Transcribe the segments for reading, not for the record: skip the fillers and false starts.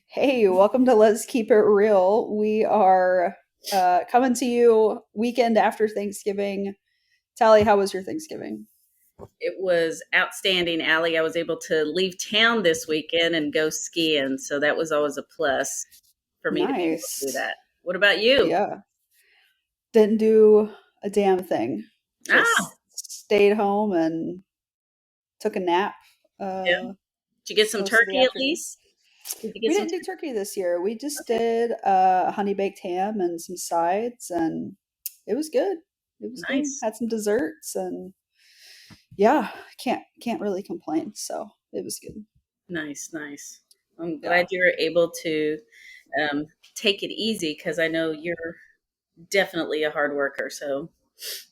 Hey, welcome to Let's Keep It Real. We are coming to you weekend after Thanksgiving. Tally, how was your Thanksgiving? It was outstanding, Allie. I was able to leave town this weekend and go skiing, so that was always a plus for me to be able to do Nice. that. What about you? Yeah. Didn't do a damn thing. Ah, Just stayed home and took a nap yeah. uh, Did you get some most of the turkey at afternoon. least? Did you We get some didn't do turkey? turkey this year. We just Okay, did honey baked ham and some sides, and it was good. It was good. nice, Had some desserts, and yeah, can't really complain. So it was good. nice, nice. I'm glad Yeah. you were able to um, take it easy because I know you're definitely a hard worker. So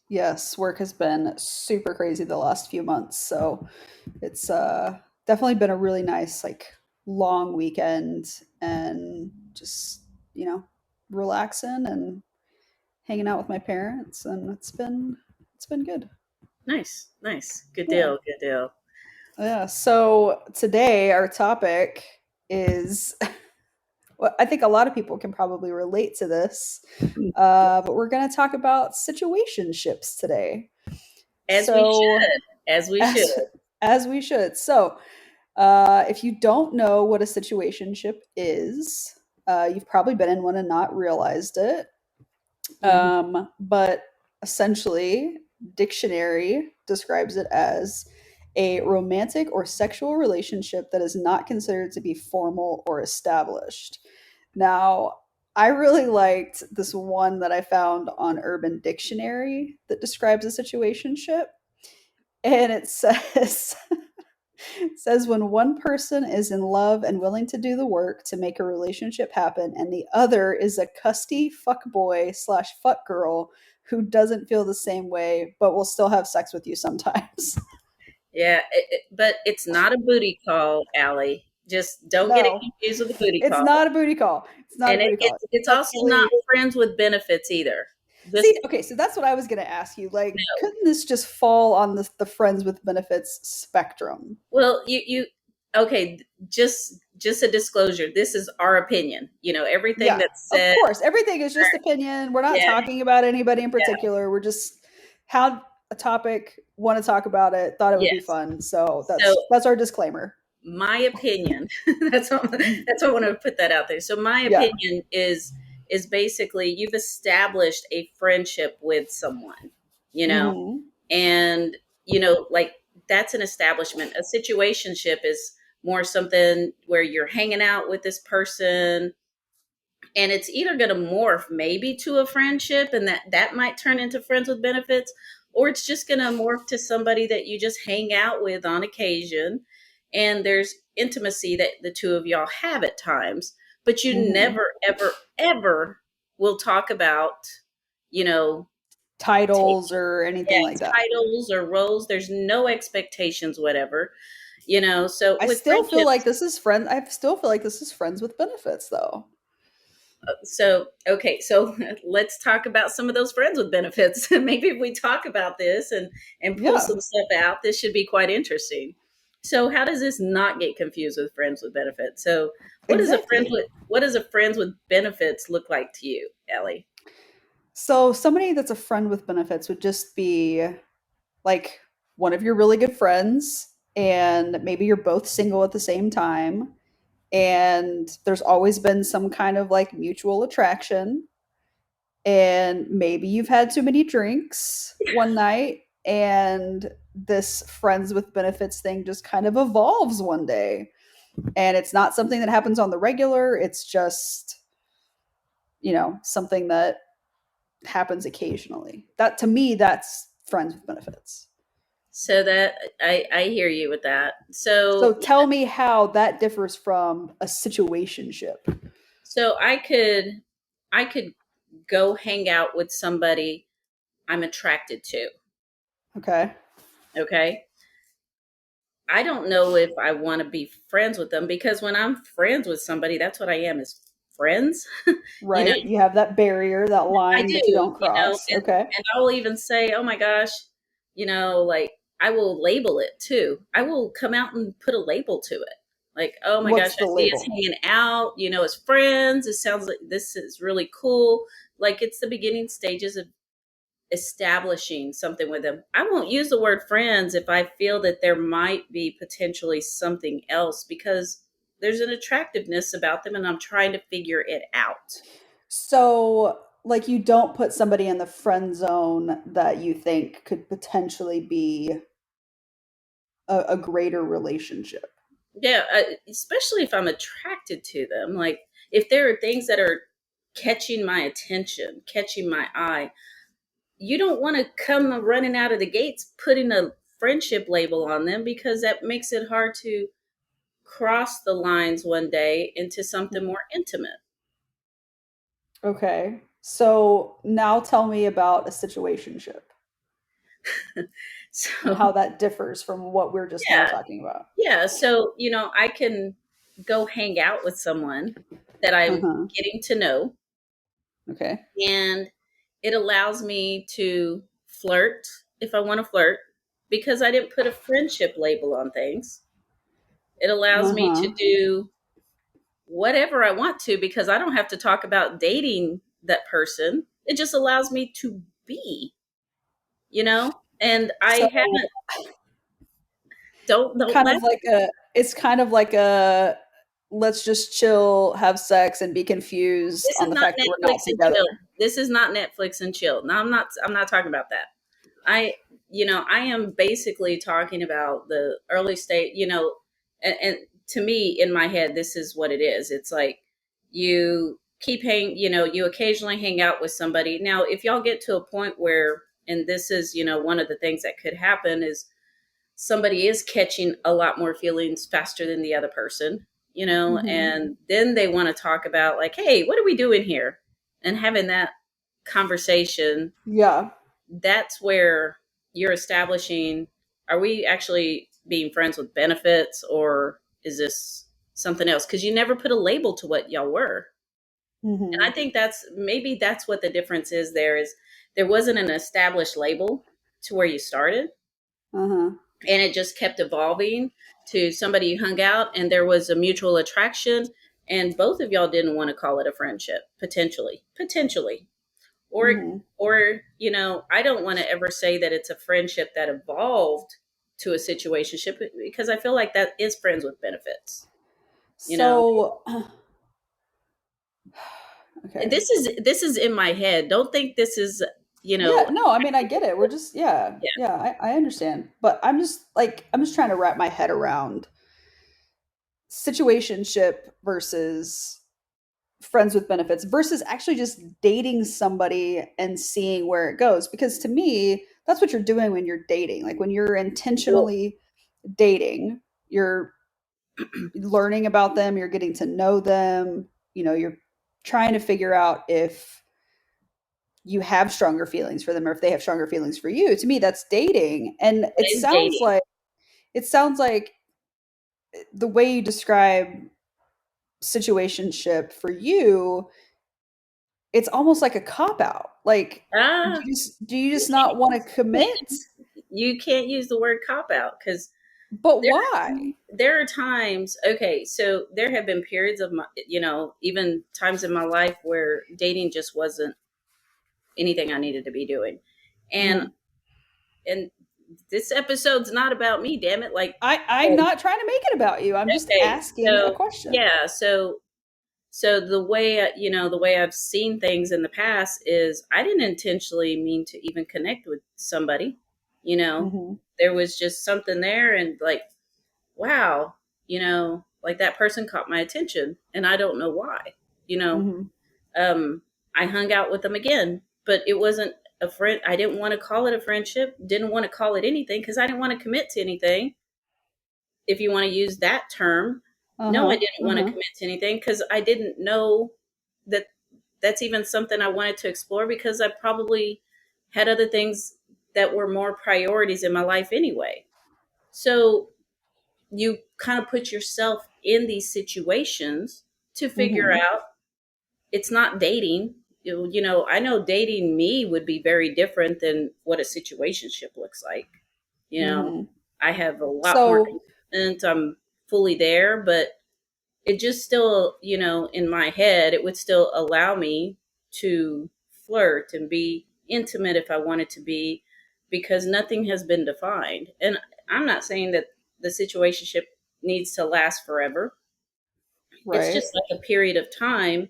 Yes, work has been super crazy the last few months. So it's definitely been a really nice long weekend and just, you know, relaxing and hanging out with my parents and it's been good. nice, nice, good Yeah. deal, good deal. Yeah. So today our topic is well, I think a lot of people can probably relate to this. But we're going to talk about situationships today. As we So, should, as we should. as as we should. So, if you don't know what a situationship is, you've probably been in one and not realized it. Mhm. But essentially, dictionary describes it as a romantic or sexual relationship that is not considered to be formal or established. Now, I really liked this one that I found on Urban Dictionary that describes a situationship. And it says it says when one person is in love and willing to do the work to make a relationship happen, and the other is a custy fuck boy slash fuck girl who doesn't feel the same way but will still have sex with you sometimes. Yeah, but it's not a booty call, Allie. Just don't get it No, confused with a booty it's call. not a booty call. It's not a And booty call. it's It's also not actually friends with benefits either. Just see. Okay, so that's what I was going to ask you. Like, couldn't this just fall on the friends with benefits spectrum? well, you okay, just a disclosure. This is our opinion. Everything Yeah, that's of said. course. Everything is just opinion. We're not Yeah, talking about anybody in yeah. particular. We're just had a topic, want to talk about it, thought it would be Yes. fun. So So that's our disclaimer. my opinion, that's what I want to put that out there. So my Yeah. opinion is basically you've established a friendship with someone, you know, Hmm. and like that's an establishment. A situationship is more something where you're hanging out with this person, and it's either going to morph maybe to a friendship, and that might turn into friends with benefits, or it's just going to morph to somebody that you just hang out with on occasion, and there's intimacy that the two of y'all have at times, but you Hmm. never ever ever will talk about you know Titles or anything yeah, like that. titles or roles. There's no expectations, whatever. So I with still feel like friendships, this is friend. I still feel like this is friends with benefits, though. so okay, so let's talk about some of those friends with benefits. Maybe if we talk about this and pull Yeah, some stuff out, this should be quite interesting. So how does this not get confused with friends with benefits? So exactly. what does a friends with benefits look like to you, Ellie? So somebody that's a friend with benefits would just be like one of your really good friends, and maybe you're both single at the same time, and there's always been some kind of like mutual attraction, and maybe you've had too many drinks one night, and this friends with benefits thing just kind of evolves one day, and it's not something that happens on the regular. It's just, something that happens occasionally. That, to me, that's friends with benefits. So that I hear you with that. So So tell me how that differs from a situationship. so I could go hang out with somebody I'm attracted to. Okay. Okay. I don't know if I want to be friends with them, because when I'm friends with somebody, that's what I am, is friends. you know, Right. You have that barrier, that I line do, that you don't cross. and Okay. I'll even say, "Oh my gosh," like I will label it too. I will come out and put a label to it. Like, oh my gosh, What's I the see us label? hanging out, as friends. It sounds like this is really cool. Like, it's the beginning stages of establishing something with them. I won't use the word friends if I feel that there might be potentially something else, because there's an attractiveness about them and I'm trying to figure it out. So, like, you don't put somebody in the friend zone that you think could potentially be a greater relationship. Yeah, especially if I'm attracted to them. Like, if there are things that are catching my attention, catching my eye, you don't want to come running out of the gates putting a friendship label on them, because that makes it hard to cross the lines one day into something more intimate. Okay. So now tell me about a situationship and So, how that differs from what we're just now yeah, talking about. yeah. So, I can go hang out with someone that I'm Uh-huh. getting to know, Okay. and it allows me to flirt if I want to flirt, because I didn't put a friendship label on things. It allows me to Uh-huh. do whatever I want to, because I don't have to talk about dating that person. It just allows me to be, and I So haven't, don't kind laugh. of like a it's kind of like a let's just chill, have sex, and be confused This on is the not fact that we're Netflix not and together. chill. This is not Netflix and chill. No, I'm not talking about that. I, I am basically talking about the early state, and to me, in my head, this is what it is. It's like, you keep you occasionally hang out with somebody. Now, if y'all get to a point where, and this is, one of the things that could happen is somebody is catching a lot more feelings faster than the other person, Mhm. and then they want to talk about, like, hey, what are we doing here? And having that conversation, Yeah. that's where you're establishing, are we actually being friends with benefits, or is this something else? Because you never put a label to what y'all were. And I Mhm. think that's what the difference is. There wasn't an established label to where you started, Uh-huh. and it just kept evolving to somebody you hung out and there was a mutual attraction, and both of y'all didn't want to call it a friendship, potentially, or Mhm. I don't want to ever say that it's a friendship that evolved to a situationship, because I feel like that is friends with benefits. you know So okay. this is in my head. Don't think this is, Yeah, no, I mean I get it. We're just yeah, yeah. yeah, I understand. But I'm just trying to wrap my head around situationship versus friends with benefits versus actually just dating somebody and seeing where it goes. Because to me, that's what you're doing when you're dating. Like when you're Well, intentionally dating, you're learning about them, you're getting to know them, you're trying to figure out if you have stronger feelings for them or if they have stronger feelings for you. To me, that's dating. And that is dating. it sounds like the way you describe situationship for you, it's almost like a cop out. Like, ah do you you just not want to can't, commit? you can't use the word cop out, because But there why? there are times, okay, so there have been periods of my, even times in my life where dating just wasn't anything I needed to be doing. and Mhm. and this episode's not about me, damn it. Like, I'm not trying to make it about you. I'm just okay, asking a so question. yeah, so the way the way I've seen things in the past is, I didn't intentionally mean to even connect with somebody. you know Mhm. there was just something there, and like, wow, like, that person caught my attention and I don't know why. you know Mhm. um I hung out with them again, but it wasn't a friend. I didn't want to call it a friendship, didn't want to call it anything, because I didn't want to commit to anything, if you want to use that term. No, I Uh-huh. didn't want to Uh-huh. commit to anything, because I didn't know that that's even something I wanted to explore, because I probably had other things that were more priorities in my life anyway. So you kind of put yourself in these situations to figure Mhm. out, it's not dating. I know dating me would be very different than what a situationship looks like. You know, Mhm. I have a lot more So, commitment. I'm fully there, but it just still, in my head, it would still allow me to flirt and be intimate if I wanted to be, because nothing has been defined. And I'm not saying that the situationship needs to last forever. It's Right. just like a period of time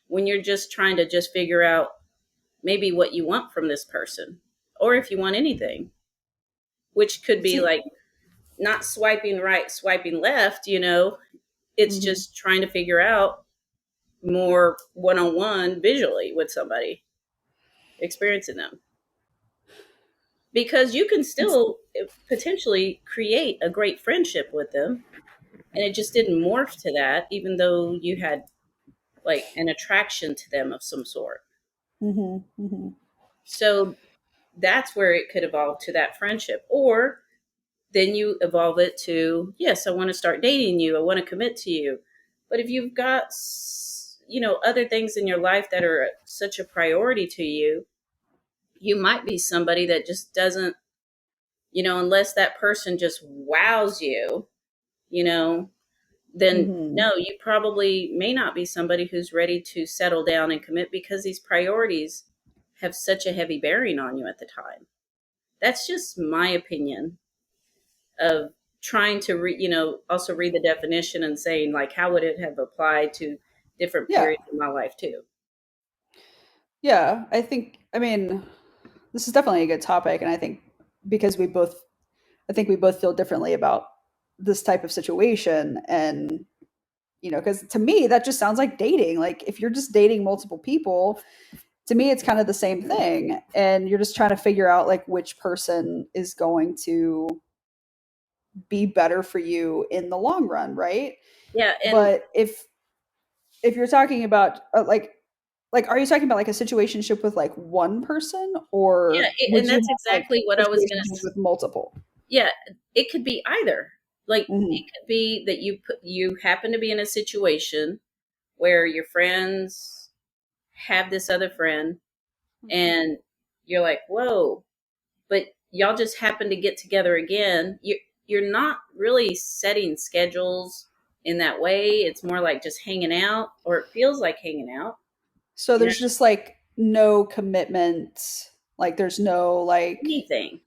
when you're just trying to just figure out maybe what you want from this person, or if you want anything, which could be See. like not swiping right, swiping left. It's Mhm. just trying to figure out more one-on-one visually with somebody, experiencing them, because you can It's still potentially create a great friendship with them, and it just didn't morph to that, even though you had like an attraction to them of some sort. Mhm. Mhm. So that's where it could evolve to that friendship. Or then you evolve it to, yes, I want to start dating you, I want to commit to you. But if you've got other things in your life that are such a priority to you, you might be somebody that just doesn't, unless that person just wows you, you know then Mhm. no, you probably may not be somebody who's ready to settle down and commit, because these priorities have such a heavy bearing on you at the time. That's just my opinion of trying to also read the definition and saying, like, how would it have applied to different Yeah. periods of my life too. Yeah. I mean, this is definitely a good topic, and because I think we both feel differently about this type of situation, and because to me that just sounds like dating. Like if you're just dating multiple people, to me it's kind of the same thing, and you're just trying to figure out like which person is going to be better for you in the long run, right? Yeah, and But if you're talking about like are you talking about like a situationship with like one person, yeah, or would and you that's have like exactly what I was gonna. situationships with multiple? Yeah, it could be either. Like it Hmm. could be that you happen to be in a situation where your friends have this other friend, and you're like, whoa, but y'all just happen to get together again. You're not really setting schedules in that way. It's more like just hanging out, or it feels like hanging out. So You know, there's just like no commitment, like there's no like anything.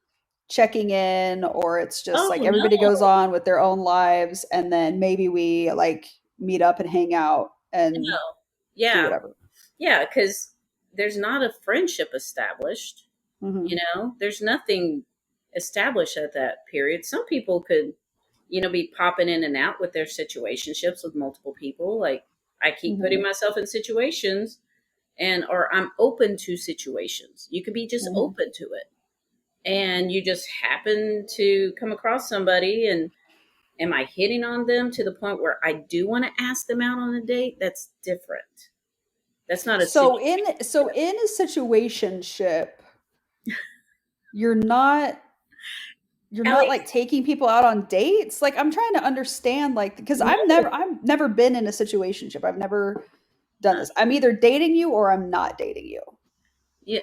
checking in, or it's just Oh like everybody goes no, on with their own lives, and then maybe we like meet up and hang out no. and do Yeah, whatever. yeah, because there's not a friendship established. Hmm. There's nothing established at that period. Some people could, be popping in and out with their situationships with multiple people. Like I keep putting Hmm. myself in situations, and or I'm open to situations. You could be just Hmm. open to it. And you just happen to come across somebody, and am I hitting on them to the point where I do want to ask them out on a date? That's different. That's not a So situation. in a situationship, you're not you're not Ellie, like taking people out on dates. Like I'm trying to understand, like because no. I've never been in a situationship. I've never done this. I'm either dating you or I'm not dating you. Yeah,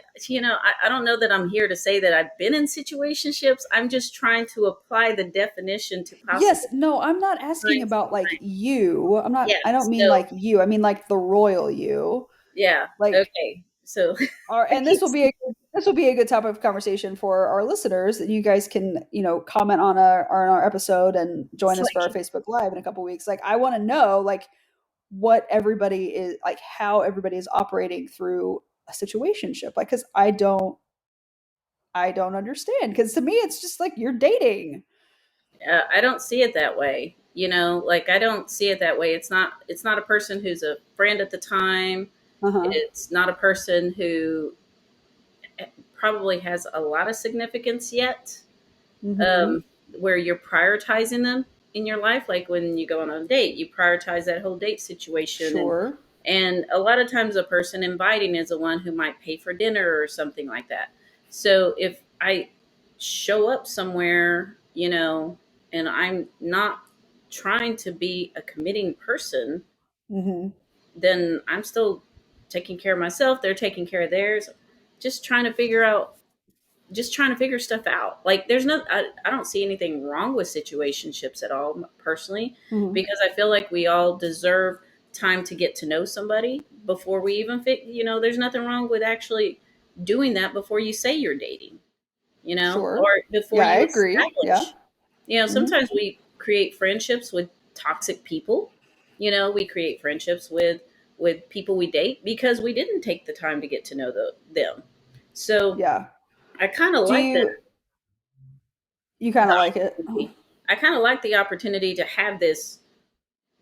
I don't know that I'm here to say that I've been in situationships. I'm just trying to apply the definition to Yes, possible no, I'm not asking kinds of about like time. you. Yeah. I don't mean So like you. I mean like the royal you. yeah. Like Okay. So I and keep this will be a good topic of conversation for our listeners, that you guys can, comment on our episode and join it's us for our like, Facebook Live in a couple weeks. Like I want to know like what everybody is like, how everybody is operating through a situationship. Like cuz I don't understand, cuz to me it's just like you're dating. I don't see it that way. Like I don't see it that way. It's not a person who's a friend at the time. Uh-huh. It's not a person who probably has a lot of significance yet, Mhm. um, where you're prioritizing them in your life. Like when you go on a date, you prioritize that whole date situation, and Sure. a lot of times the person inviting is the one who might pay for dinner or something like that. So if I show up somewhere, and I'm not trying to be a committing person, Mhm. then I'm still taking care of myself. They're taking care of theirs. Just trying to figure out just trying to figure stuff out. Like there's no, I don't see anything wrong with situationships at all personally, Hmm. because I feel like we all deserve time to get to know somebody before we even fit. There's nothing wrong with actually doing that before you say you're dating, or Sure. before Yeah, I you agree. Yeah. establish. Hmm. Sometimes we create friendships with toxic people. We create friendships with people we date because we didn't take the time to get to know them. So Yeah. I kind of Do like that. you kind The of like it? opportunity. I kind of like the opportunity to have this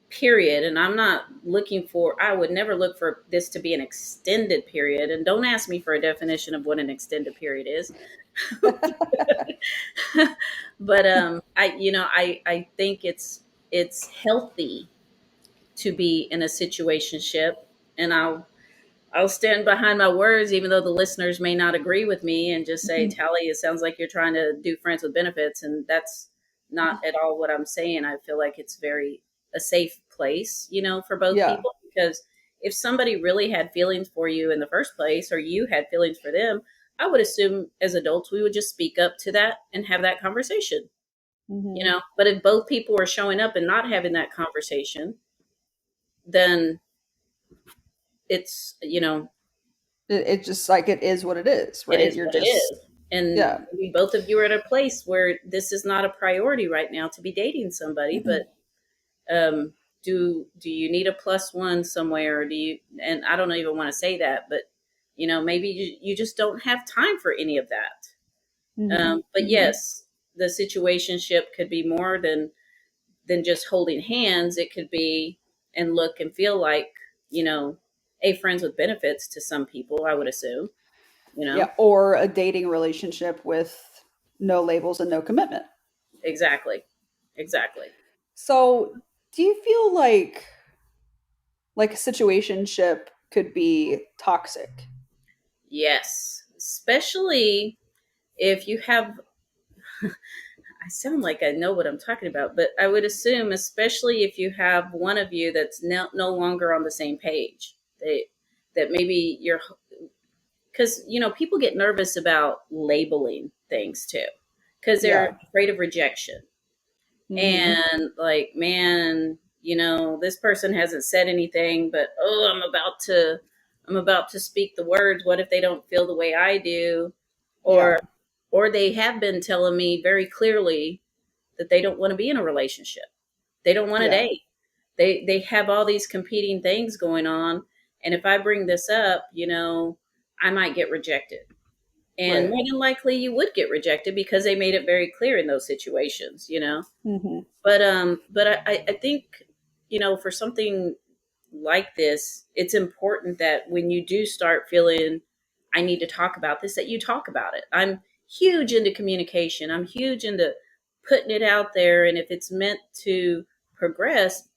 period, and I'm not looking for. I would never look for this to be an extended period. And don't ask me for a definition of what an extended period is. But I think it's healthy to be in a situationship, and I'll stand behind my words, even though the listeners may not agree with me and just say, Tally, it sounds like you're trying to do friends with benefits. And that's not at all what I'm saying. I feel like it's very a safe place, for both Yeah. people, because if somebody really had feelings for you in the first place, or you had feelings for them, I would assume as adults, we would just speak up to that and have that conversation, Hmm. But if both people are showing up and not having that conversation, then it's, It just like it is what it is, it right? is You're what it just is. And yeah. maybe both of you are at a place where this is not a priority right now to be dating somebody, but um, do you need a plus one somewhere? Or do you? And I don't even want to say that, but maybe you just don't have time for any of that. Hmm. But Hmm. yes, the situationship could be more than just holding hands. It could be and look and feel like you know a friends with benefits to some people. I would assume. You Yeah, know or a dating relationship with no labels and no commitment. exactly, exactly. So, do you feel like a situationship could be toxic? Yes, especially if you have. I sound like I know what I'm talking about, but I would assume, especially if you have one of you that's no longer on the same page, that maybe you're, because people get nervous about labeling things too, because they're Yeah. afraid of rejection. Hmm. And like, man, this person hasn't said anything, but oh, I'm about to speak the words. What if they don't feel the way I do? or Yeah. or they have been telling me very clearly that they don't want to be in a relationship. They don't want to Yeah. date. They have all these competing things going on, and if I bring this up, I might get rejected. And Right. more than likely you would get rejected because they made it very clear in those situations. Hmm. But I think, for something like this, it's important that when you do start feeling I need to talk about this, that you talk about it. I'm huge into communication. I'm huge into putting it out there. And if it's meant to progress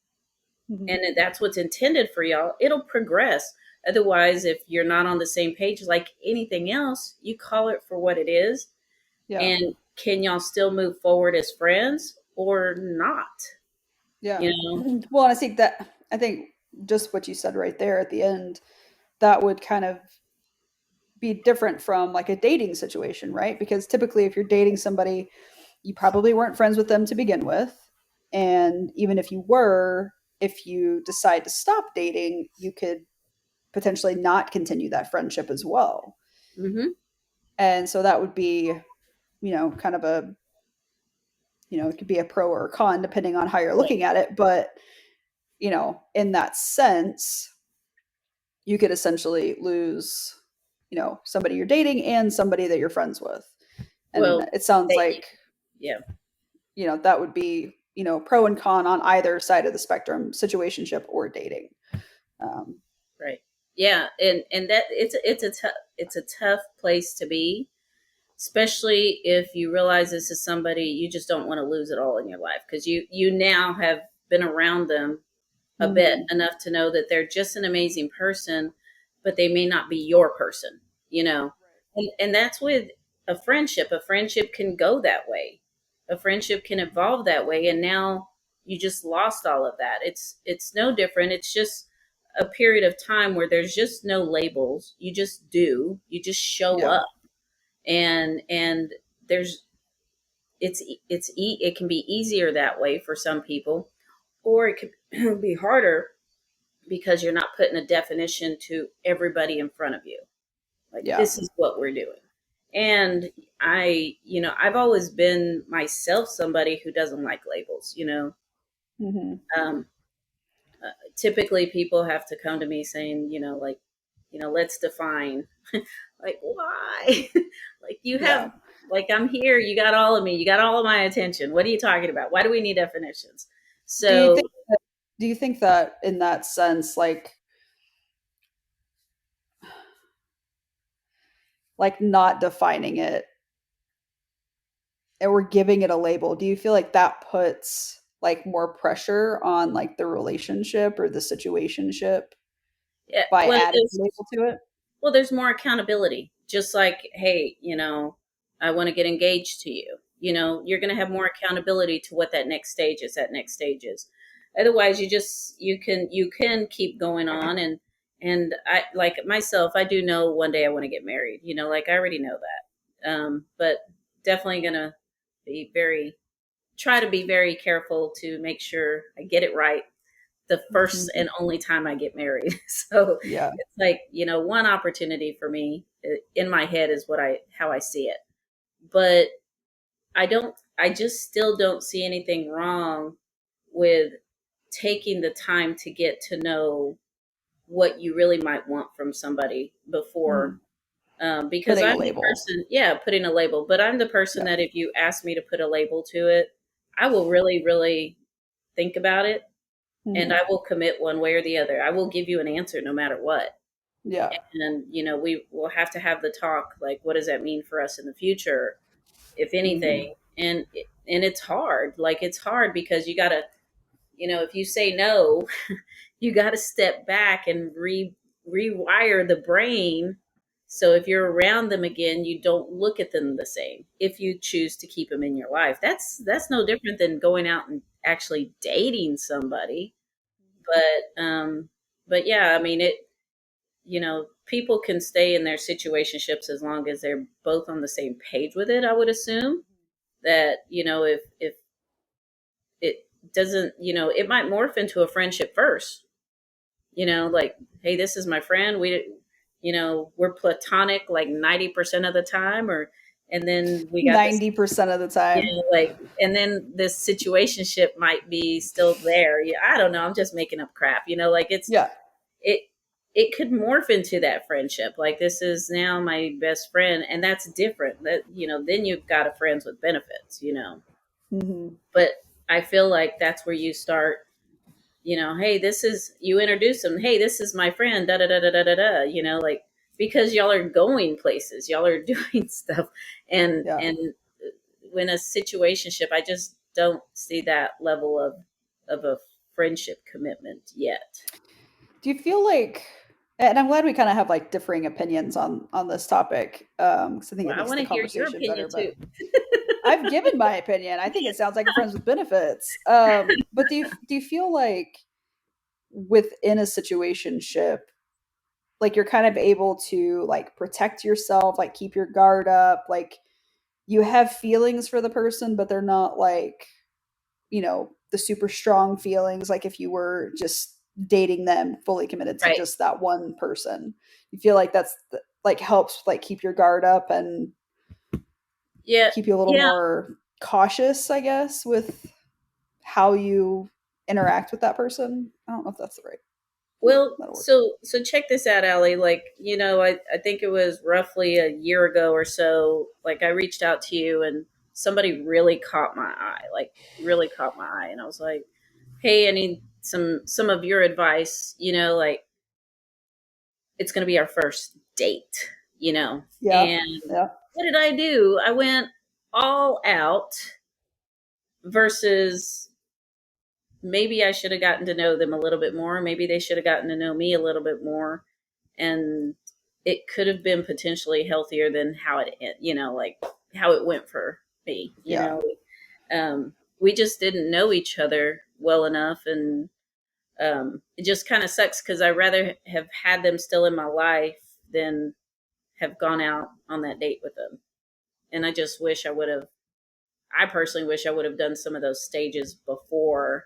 Hmm. and that's what's intended for y'all, it'll progress. Otherwise, if you're not on the same page, like anything else, you call it for what it is. Yeah. And can y'all still move forward as friends or not? Yeah. You know? Well, and I think just what you said right there at the end, that would kind of be different from like a dating situation, right? Because typically if you're dating somebody, you probably weren't friends with them to begin with. And even if you were, if you decide to stop dating, you could potentially not continue that friendship as well. Mm-hmm. And so that would be, kind of it could be a pro or a con depending on how you're Right. looking at it. But, in that sense, you could essentially lose, somebody you're dating and somebody that you're friends with. And Well, it sounds they, like, yeah. that would be, pro and con on either side of the spectrum, situationship or dating. Um, Right. Yeah, and that it's a tough place to be, especially if you realize this is somebody you just don't want to lose at all in your life, because you now have been around them a bit mhm. enough to know that they're just an amazing person, but they may not be your person, you know. And that's with a friendship. A friendship can go that way. A friendship can evolve that way, and now you just lost all of that. It's no different. It's just a period of time where there's just no labels. You just do. You just show Yeah. up, and there's it can be easier that way for some people, or it could be harder because you're not putting a definition to everybody in front of you. Like, Yeah. this is what we're doing. And I've always been myself somebody who doesn't like labels. Hmm. Um, Typically, people have to come to me saying, like, let's define. Like, why? Like, you have, Yeah. like, I'm here. You got all of me. You got all of my attention. What are you talking about? Why do we need definitions? Do you So, think do you think that in that sense, like not defining it and we're giving it a label, do you feel like that puts like more pressure on like the relationship or the situationship yeah, by adding a label to it? there's more accountability. Just like, hey, I want to get engaged to you. You're going to have more accountability to what that next stage is. That next stage is. Otherwise, you can keep going on, and I, like myself, I do know one day I want to get married. Like, I already know that. But definitely gonna be very try to be very careful to make sure I get it right the first Mhm. and only time I get married. So Yeah. it's like, one opportunity for me in my head is how I see it. But I just still don't see anything wrong with taking the time to get to know what you really might want from somebody before. Mhm. Because Putting a I'm the label. person, yeah, putting a label, but I'm the person Yeah. that if you ask me to put a label to it, I will really, really think about it, and Mhm. I will commit one way or the other. I will give you an answer no matter what. Yeah. And we will have to have the talk, like, what does that mean for us in the future, if Mhm. anything? And it's hard. Like, it's hard because you got to, if you say no, you got to step back and rewire the brain. So if you're around them again, you don't look at them the same. If you choose to keep them in your life, that's no different than going out and actually dating somebody. But yeah, I mean, people can stay in their situationships as long as they're both on the same page with it. I would assume that, if it doesn't, it might morph into a friendship first. Like, hey, this is my friend. We're platonic like 90% of the time, or and then we got this, 90% of the time. like, and then this situationship might be still there. Yeah, I don't know. I'm just making up crap. Like, Yeah. it it could morph into that friendship. Like, this is now my best friend, and that's different. That, then you've got a friends with benefits. Mhm. But I feel like that's where you start. Hey, this is you introduce them. Hey, this is my friend. Da da da da da da da. Like, because y'all are going places, y'all are doing stuff, Yeah. and when a situationship, I just don't see that level of a friendship commitment yet. Do you feel like, and I'm glad we kind of have like differing opinions on this topic, because I think Well, it I makes want the to hear your conversation opinion better. too. But I've given my opinion. I think it sounds like a friends with benefits. But do you feel like within a situationship, like you're kind of able to like protect yourself, like keep your guard up, like you have feelings for the person, but they're not like, the super strong feelings like if you were just dating them fully committed to Right. just that one person. You feel like like helps like keep your guard up and Yeah. keep you a little Yeah. more cautious, I guess, with how you interact with that person. I don't know if that's the right Well, that'll work. so check this out, Allie. Like, I think it was roughly a year ago or so, like, I reached out to you and somebody really caught my eye, like, really caught my eye. And I was like, hey, I need some of your advice, like, it's going to be our first date. Yeah. And Yeah. what did I do? I went all out versus maybe I should have gotten to know them a little bit more. Maybe they should have gotten to know me a little bit more. And it could have been potentially healthier than how like how it went for me. Yeah. We just didn't know each other well enough. And it just kind of sucks because I rather have had them still in my life than have gone out on that date with them. And I just wish I would have, I personally wish I would have done some of those stages before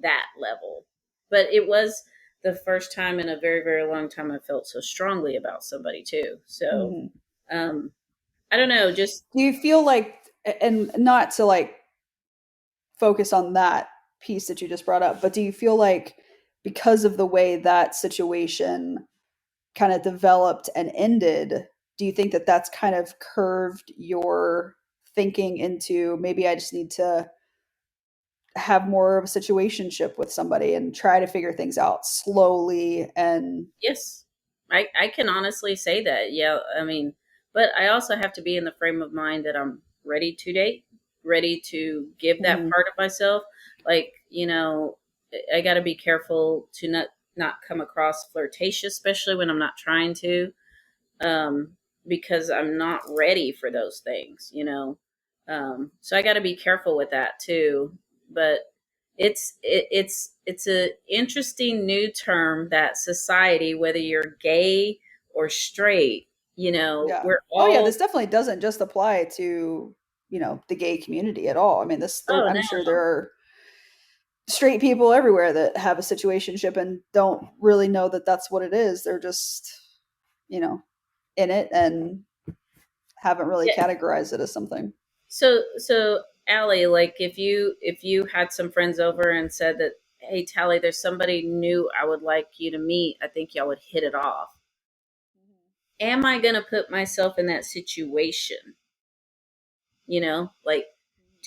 that level. But it was the first time in a very, very long time I felt so strongly about somebody too. So, Mhm. um, I don't know, just Do you feel like, and not to like focus on that piece that you just brought up, but do you feel like because of the way that situation kind of developed and ended, do you think that that's kind of curved your thinking into maybe I just need to have more of a situationship with somebody and try to figure things out slowly and yes, I can honestly say that. Yeah, I mean, but I also have to be in the frame of mind that I'm ready to date, ready to give that mhm, part of myself. Like, I got to be careful to not come across flirtatious, especially when I'm not trying to, um, because I'm not ready for those things. So I got to be careful with that too. But it's a interesting new term that society, whether you're gay or straight, yeah. we're Oh yeah, all, this definitely doesn't just apply to, the gay community at all. I mean, this there oh I'm no, sure there are straight people everywhere that have a situationship and don't really know that that's what it is. They're just, you know, in it and haven't really yeah. categorized it as something. So Allie, like if you had some friends over and said that, hey Tally, there's somebody new I would like you to meet, I think y'all would hit it off. Am I going to put myself in that situation? Like,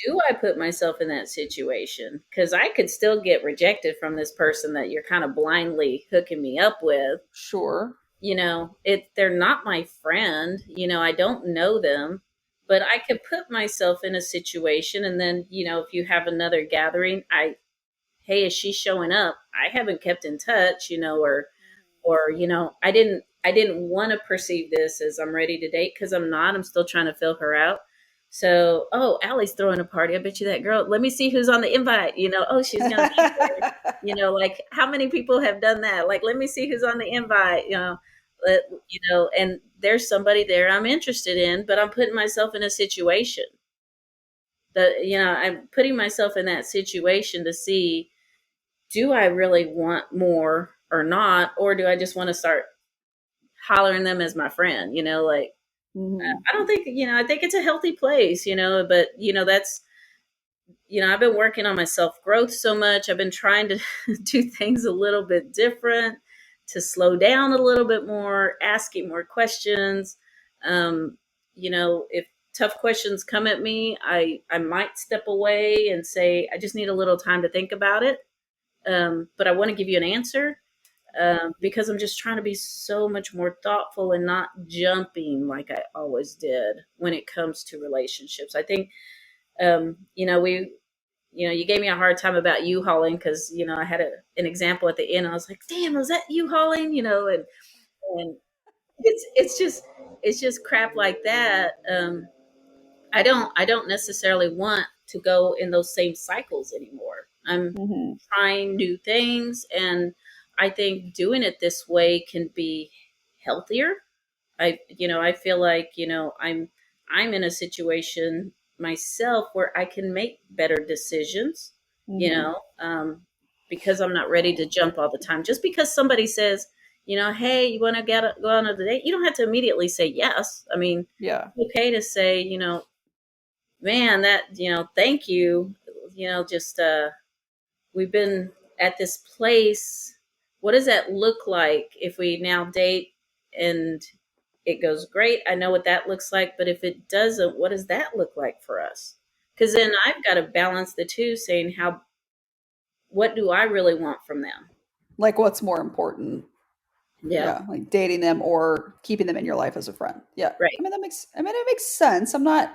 do I put myself in that situation? Because I could still get rejected from this person that you're kind of blindly hooking me up with. Sure. They're not my friend. I don't know them, but I could put myself in a situation, and then if you have another gathering, hey, is she showing up? I haven't kept in touch, or I didn't want to perceive this as I'm ready to date, because I'm not. I'm still trying to fill her out. So, oh, Allie's throwing a party. I bet you that girl. Let me see who's on the invite. Oh, she's gonna be there. Like how many people have done that? Like, let me see who's on the invite. Let, and there's somebody there I'm interested in, but I'm putting myself in a situation that I'm putting myself in that situation to see, do I really want more or not, or do I just want to start hollering them as my friend? Like, Mhm. I don't think, I think it's a healthy place, but that's, I've been working on my self growth so much. I've been trying to do things a little bit different, to slow down a little bit more, asking more questions. If tough questions come at me, I might step away and say, I just need a little time to think about it. But I want to give you an answer, because I'm just trying to be so much more thoughtful and not jumping like I always did when it comes to relationships. I think, you gave me a hard time about you hauling, because I had an example at the end. I was like, "Damn, was that you hauling?" And it's just crap like that. I don't necessarily want to go in those same cycles anymore. I'm Mhm. trying new things, and I think doing it this way can be healthier. I feel like, I'm in a situation myself where I can make better decisions, you Mhm. know, because I'm not ready to jump all the time. Just because somebody says, hey, you want to go on a date, you don't have to immediately say yes. I mean, Yeah. it's okay to say, man, that, thank you, just we've been at this place. What does that look like if we now date and it goes great? I know what that looks like, but if it doesn't, what does that look like for us? Because then I've got to balance the two, saying, what do I really want from them? Like what's more important? Yeah, Yeah, like dating them or keeping them in your life as a friend. Yeah. right. It makes sense. I'm not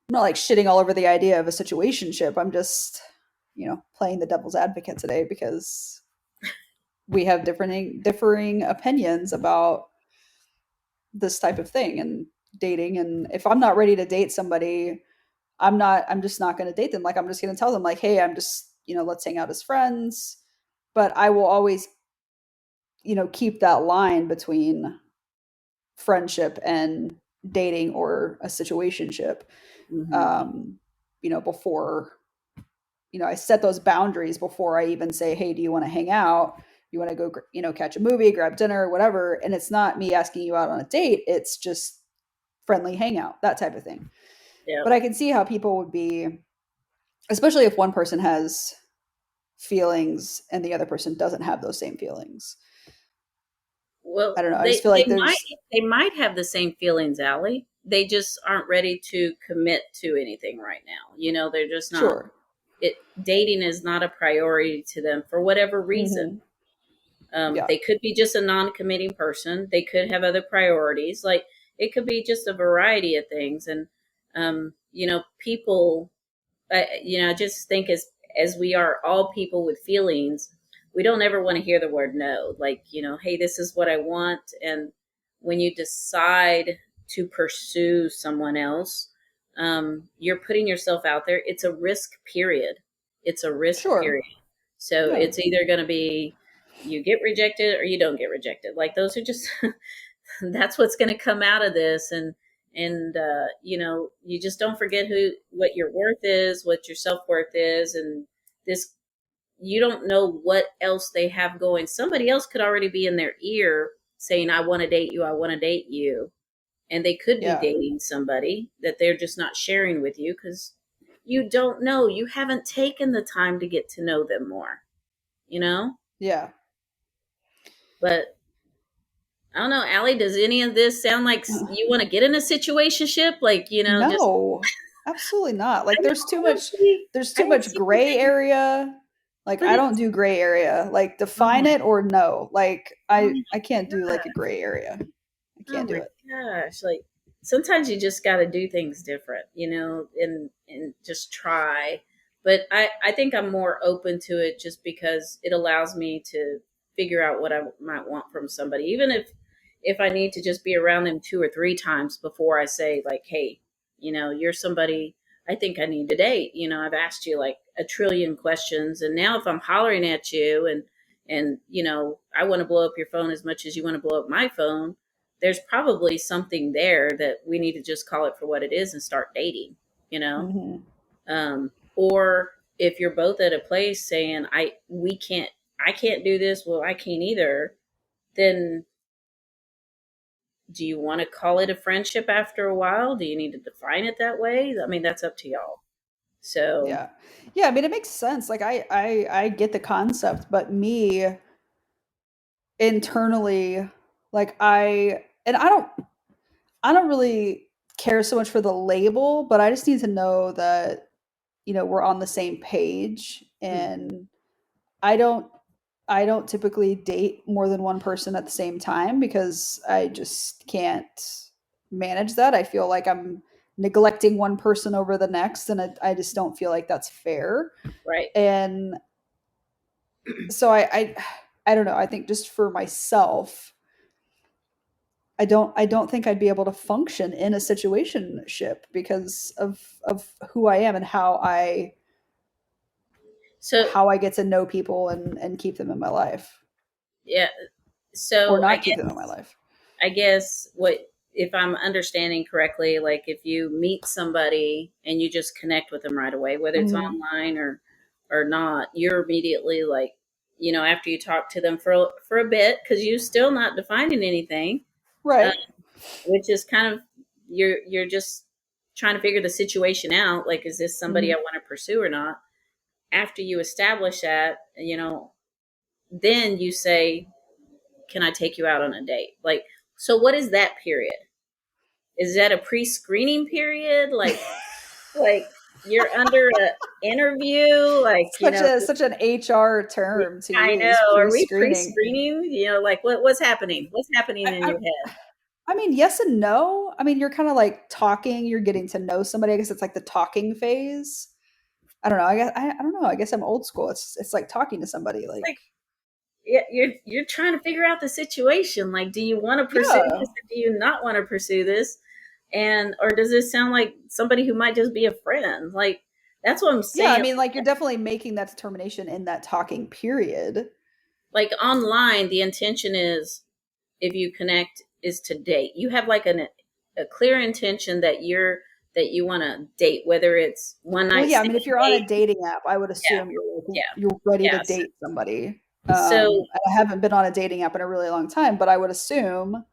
like shitting all over the idea of a situationship. I'm just, playing the devil's advocate today because we have differing opinions about this type of thing and dating. And if I'm not ready to date somebody, I'm just not going to date them. Like, I'm just going to tell them like, hey, I'm just, let's hang out as friends. But I will always, keep that line between friendship and dating or a situationship. Hmm. um, before, I set those boundaries before I even say, hey, do you want to hang out? You want to go, catch a movie, grab dinner, whatever. And it's not me asking you out on a date. It's just friendly hangout, that type of thing. Yeah. But I can see how people would be, especially if one person has feelings and the other person doesn't have those same feelings. Well, I don't know. I just they feel they like might there's they might have the same feelings, Allie. They just aren't ready to commit to anything right now. They're just not. sure. It Dating is not a priority to them for whatever reason. Hmm. Yeah, They could be just a non-committing person. They could have other priorities. Like it could be just a variety of things. And people. I just think as we are all people with feelings, we don't ever want to hear the word no. Like, hey, this is what I want. And when you decide to pursue someone else, you're putting yourself out there. It's a risk period. It's a risk sure. period. So Yeah. it's either going to be you get rejected or you don't get rejected. Like those are just that's what's going to come out of this. And you just don't forget what your worth is, what your self-worth is. And this, you don't know what else they have going. Somebody else could already be in their ear saying, I want to date you, I want to date you. And they could be Yeah. dating somebody that they're just not sharing with you because you don't know, you haven't taken the time to get to know them more, you know Yeah. but I don't know, Allie, does any of this sound like you want to get in a situationship? Like, just, No, absolutely not. I Like don't, there's too I don't much see, there's I too don't much see what gray they, area. Like but I don't it's, do gray area. Like oh define my, it or no. Like oh I can't do my like a gray area. I Oh can't do my it. gosh. Like sometimes you just got to do things different, and just try. But I think I'm more open to it just because it allows me to figure out what I might want from somebody. Even if I need to just be around them two or three times before I say like, hey, you're somebody I think I need to date. I've asked you like a trillion questions, and now if I'm hollering at you and I want to blow up your phone as much as you want to blow up my phone, there's probably something there that we need to just call it for what it is and start dating, you know? Hmm. Or if you're both at a place saying, I can't do this, well, I can't either, then do you want to call it a friendship after a while? Do you need to define it that way? I mean, that's up to y'all. So, Yeah. Yeah, I mean it makes sense. Like I get the concept, but me internally, like I don't really care so much for the label, but I just need to know that we're on the same page. mm, And I don't typically date more than one person at the same time because I just can't manage that. I feel like I'm neglecting one person over the next, and I just don't feel like that's fair. right. And so I don't know. I think just for myself, I don't think I'd be able to function in a situationship because of who I am and So, how I get to know people and keep them in my life yeah. or So not keep them in my life. I guess what if I'm understanding correctly, like if you meet somebody and you just connect with them right away, whether it's Hmm. online or not, you're immediately like, after you talk to them for a bit, because you're still not defining anything, uh, Right. which is kind of you're just trying to figure the situation out. Like, is this somebody I Hmm. want to pursue or not? After you establish that, then you say, "Can I take you out on a date?" Like, so what is that period? Is that a pre-screening period? Like you're under a interview? Like, Such an HR term to I use, know. Are we pre-screening. pre-screening? Like what's happening? What's happening I, in I, your head? I mean, yes and no. I mean, you're kind of like talking. You're getting to know somebody. I guess it's like the talking phase. I don't know. I don't know. I guess I'm old school. It's like talking to somebody. It's Like, like yeah, you're trying to figure out the situation. Like, do you want to pursue yeah, this or do you not want to pursue this? And or does this sound like somebody who might just be a friend? Like that's what I'm yeah. I saying. mean, like you're definitely making that determination in that talking period. Like online, the intention is if you connect is to date. You have like a clear intention that you want to date, whether it's one Well, night yeah, I stand mean, if you're on a date. dating app, I would Yeah, assume yeah, you're ready to yeah. date somebody. So And I haven't been on a dating app in a really long time, but I would assume,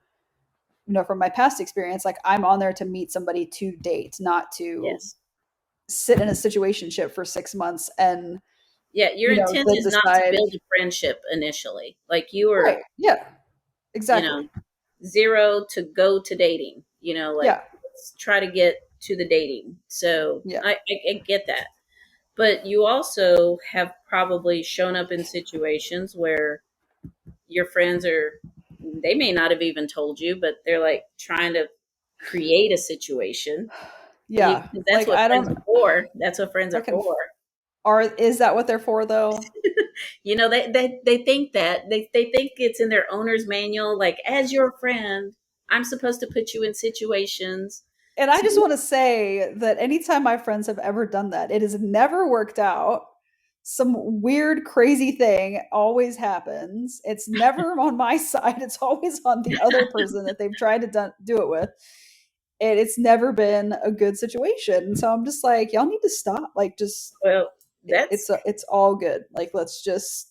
from my past experience, like I'm on there to meet somebody to date, not to yes, sit in a situationship for 6 months and, yeah. Your intent then is not to decide. build a friendship initially. Like you are, Right. Yeah. you Exactly. know, zero to go to dating. Like Yeah. let's try to get to the dating. So Yeah. I get that. But you also have probably shown up in situations where your friends are, they may not have even told you, but they're like trying to create a situation. Yeah. 'Cause that's Like what I friends don't are for. That's what friends I are can for. are is that what they're for though? They think that they think it's in their owner's manual. Like, as your friend, I'm supposed to put you in situations And I just to, want to say that anytime my friends have ever done that, it has never worked out. Some weird, crazy thing always happens. It's never on my side. It's always on the other person that they've tried to do it with. And it's never been a good situation. So I'm just like, y'all need to stop. Like, just well, that's it's all good. Like, let's just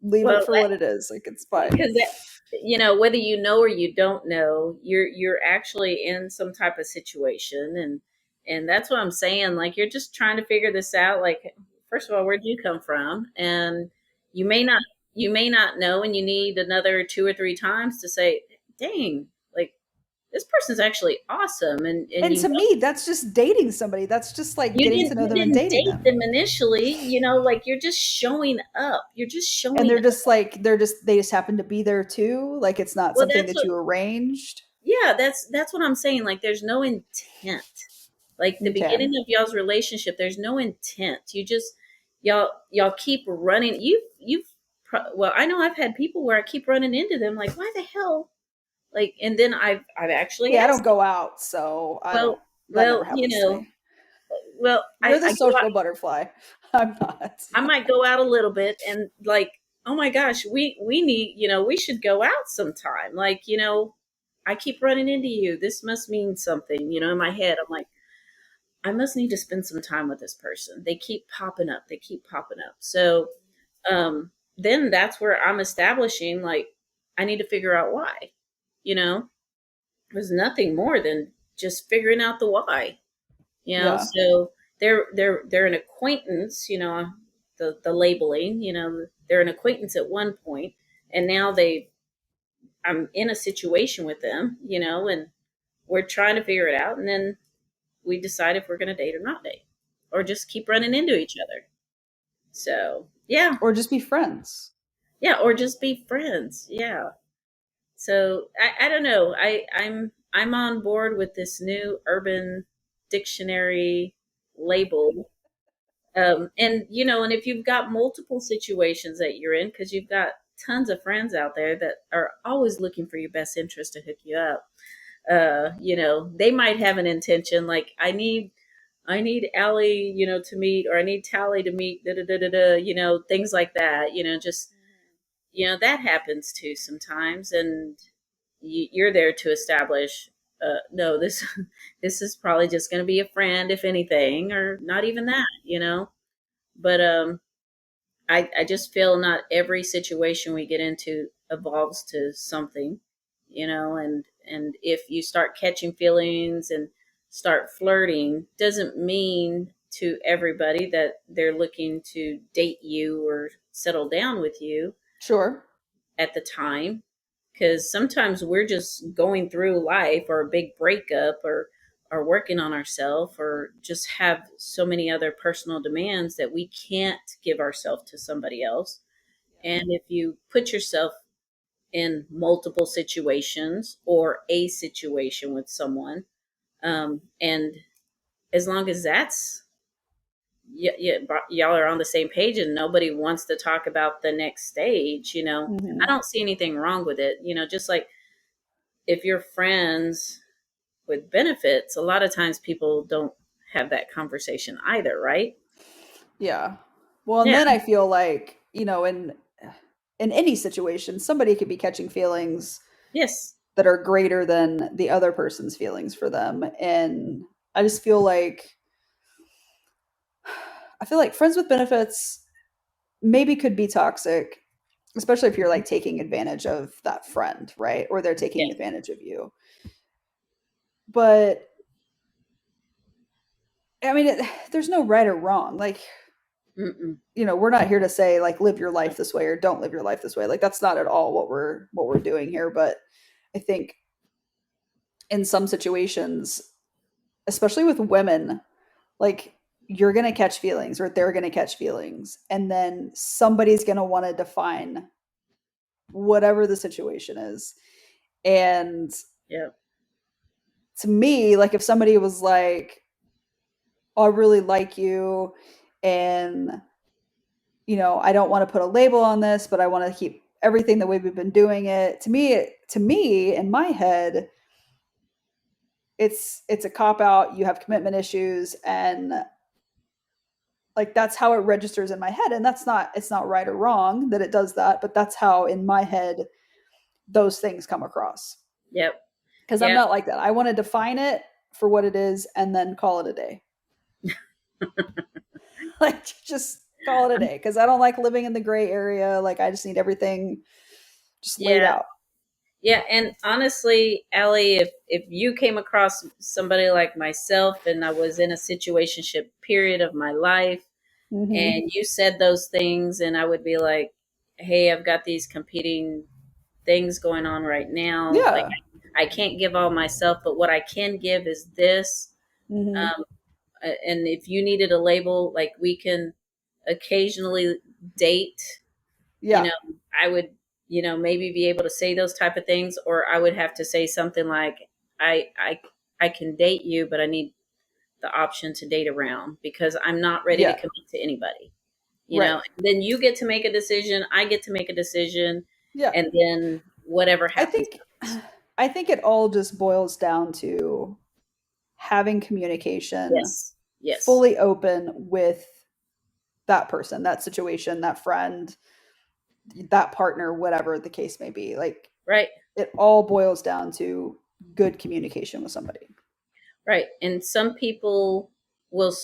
leave it well, for what it is. Like, it's fine. because that, whether you know or you don't know, you're actually in some type of situation, and that's what I'm saying. Like, you're just trying to figure this out. Like, first of all, where do you come from? And you may not you may not know, and you need another two or three times to say, dang, like this person's actually awesome. And And to me, that's just dating somebody. That's just like getting to know you them and didn't dating date them. them initially, like you're just showing up. You're just And showing they're up. just like they just happen to be there too. Like it's not Well, something that's that what you arranged. yeah, that's what I'm saying. Like there's no intent. Like the Okay. beginning of y'all's relationship, there's no intent. You just y'all keep running. Well, I know I've had people where I keep running into them like, why the hell? Like, and then I've actually Yeah, I don't asked them, go out, so I don't. well, That never well, happens to me. You're the I go out, social butterfly. I'm not. I might go out a little bit and like, oh my gosh, we need, we should go out sometime. Like, I keep running into you. This must mean something, in my head. I'm like, I must need to spend some time with this person. They keep popping up. They keep popping up. So then that's where I'm establishing like I need to figure out why. You know, there's nothing more than just figuring out the why. Yeah. So they're an acquaintance. The labeling. They're an acquaintance at one point, and now I'm in a situation with them. And we're trying to figure it out, and then we decide if we're going to date or not date, or just keep running into each other. So yeah, Or just be friends. yeah, or just be friends. Yeah. So I don't know. I'm on board with this new urban dictionary label. And and if you've got multiple situations that you're in, because you've got tons of friends out there that are always looking for your best interest to hook you up. They might have an intention like I need Allie, to meet, or I need Tally to meet, da da da da da, things like that. Just that happens too sometimes, and you're there to establish. No, this this is probably just going to be a friend, if anything, or not even that. But I just feel not every situation we get into evolves to something, and if you start catching feelings and start flirting, doesn't mean to everybody that they're looking to date you or settle down with you Sure. at the time, because sometimes we're just going through life or a big breakup or working on ourselves or just have so many other personal demands that we can't give ourselves to somebody else. And if you put yourself in multiple situations or a situation with someone, and as long as y'all are on the same page and nobody wants to talk about the next stage, I Hmm. don't see anything wrong with it. Just like if you're friends with benefits, a lot of times people don't have that conversation either, right? Yeah. Well, and Yeah. then I feel like in any situation, somebody could be catching feelings Yes. that are greater than the other person's feelings for them. And I just feel like friends with benefits maybe could be toxic, especially if you're like taking advantage of that friend, right? Or they're taking Yeah. advantage of you. But I mean, there's no right or wrong. Like, Mm-mm. we're not here to say like live your life this way or don't live your life this way. Like that's not at all what we're doing here. But I think in some situations, especially with women, like you're going to catch feelings or they're going to catch feelings, and then somebody's going to want to define whatever the situation is. And Yeah. to me, like if somebody was like, oh, I really like you, and I don't want to put a label on this, but I want to keep everything the way we've been doing it. To me, in my head, it's a cop out. You have commitment issues, and like that's how it registers in my head. And it's not right or wrong that it does that, but that's how in my head those things come across. Yep. Because I'm Yep. not like that. I want to define it for what it is and then call it a day. Like just call it a day. Because I don't like living in the gray area. Like I just need everything just laid Yeah. out. Yeah, and honestly, Allie, if you came across somebody like myself and I was in a situationship period of my life Mm-hmm. and you said those things and I would be like, "Hey, I've got these competing things going on right now. Like Yeah. I can't give all myself, but what I can give is this." Mm-hmm. Um, and if you needed a label, like we can occasionally date, you Yeah. know, I would, maybe be able to say those type of things, or I would have to say something like, I, I, I can date you, but I need the option to date around because I'm not ready to Yeah. commit to anybody, Right. and then you get to make a decision. I get to make a decision. Yeah. And then whatever I happens, think happens. I think it all just boils down to having communication Yes. Yes. fully open with that person, that situation, that friend, that partner, whatever the case may be. Like Right. it all boils down to good communication with somebody. Right. And some people will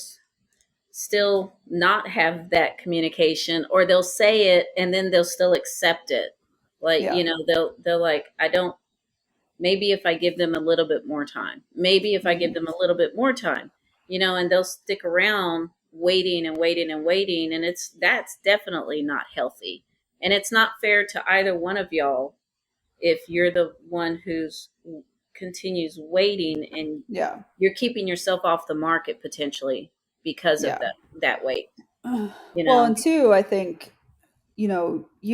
still not have that communication, or they'll say it and then they'll still accept it, like Yeah. they'll like, I don't, maybe if I give them a little bit more time, maybe if I give Mm-hmm. them a little bit more time, and they'll stick around waiting and waiting and waiting, and that's definitely not healthy, and it's not fair to either one of y'all if you're the one who's continues waiting and Yeah. you're keeping yourself off the market potentially because of Yeah. that wait, you Well, know and two, I think, you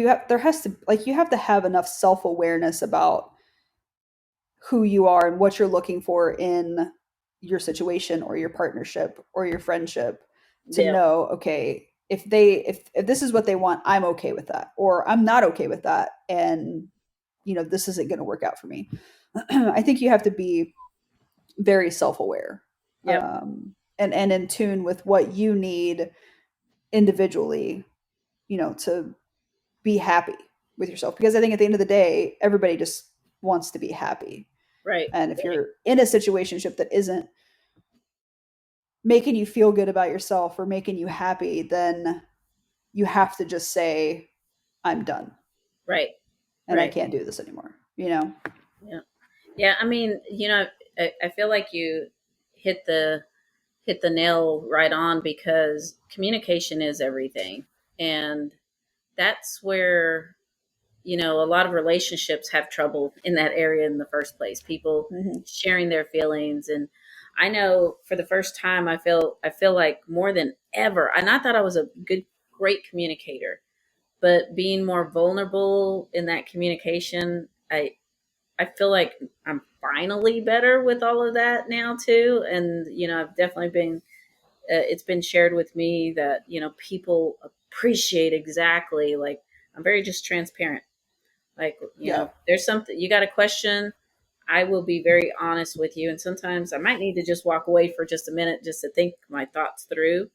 have to have enough self-awareness about who you are and what you're looking for in your situation or your partnership or your friendship to yeah. know, okay, if this is what they want, I'm okay with that, or I'm not okay with that, and this isn't going to work out for me. I think you have to be very self-aware, Yep. and in tune with what you need individually, to be happy with yourself, because I think at the end of the day everybody just wants to be happy. Right. And if Right. you're in a situationship that isn't making you feel good about yourself or making you happy, then you have to just say, I'm done Right. and I Right. can't do this anymore. Yeah. Yeah. I mean, I feel like you hit the hit the nail right on, because communication is everything. And that's where, a lot of relationships have trouble in that area in the first place. People Hmm. sharing their feelings. And I know for the first time I feel like more than ever, and I thought I was a great communicator, but being more vulnerable in that communication, I feel like I'm finally better with all of that now too. And I've definitely been, it's been shared with me that people appreciate exactly, like, I'm very just transparent. Like, Yeah. if there's something you got a question, I will be very honest with you. And sometimes I might need to just walk away for just a minute just to think my thoughts through,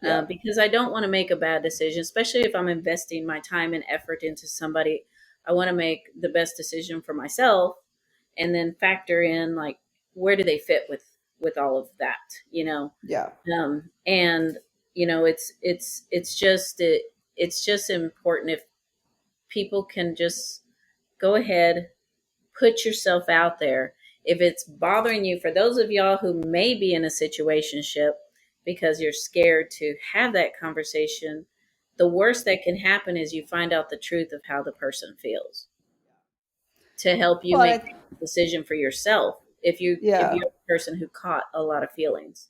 Yeah. because I don't want to make a bad decision, especially if I'm investing my time and effort into somebody. I want to make the best decision for myself. and then factor in like where do they fit with all of that, you know. Yeah. And you know, it's just important if people can just go ahead, put yourself out there. If it's bothering you, for those of y'all who may be in a situationship because you're scared to have that conversation, the worst that can happen is you find out the truth of how the person feels to help you Well, make a decision for yourself if yeah. you're the person who caught a lot of feelings.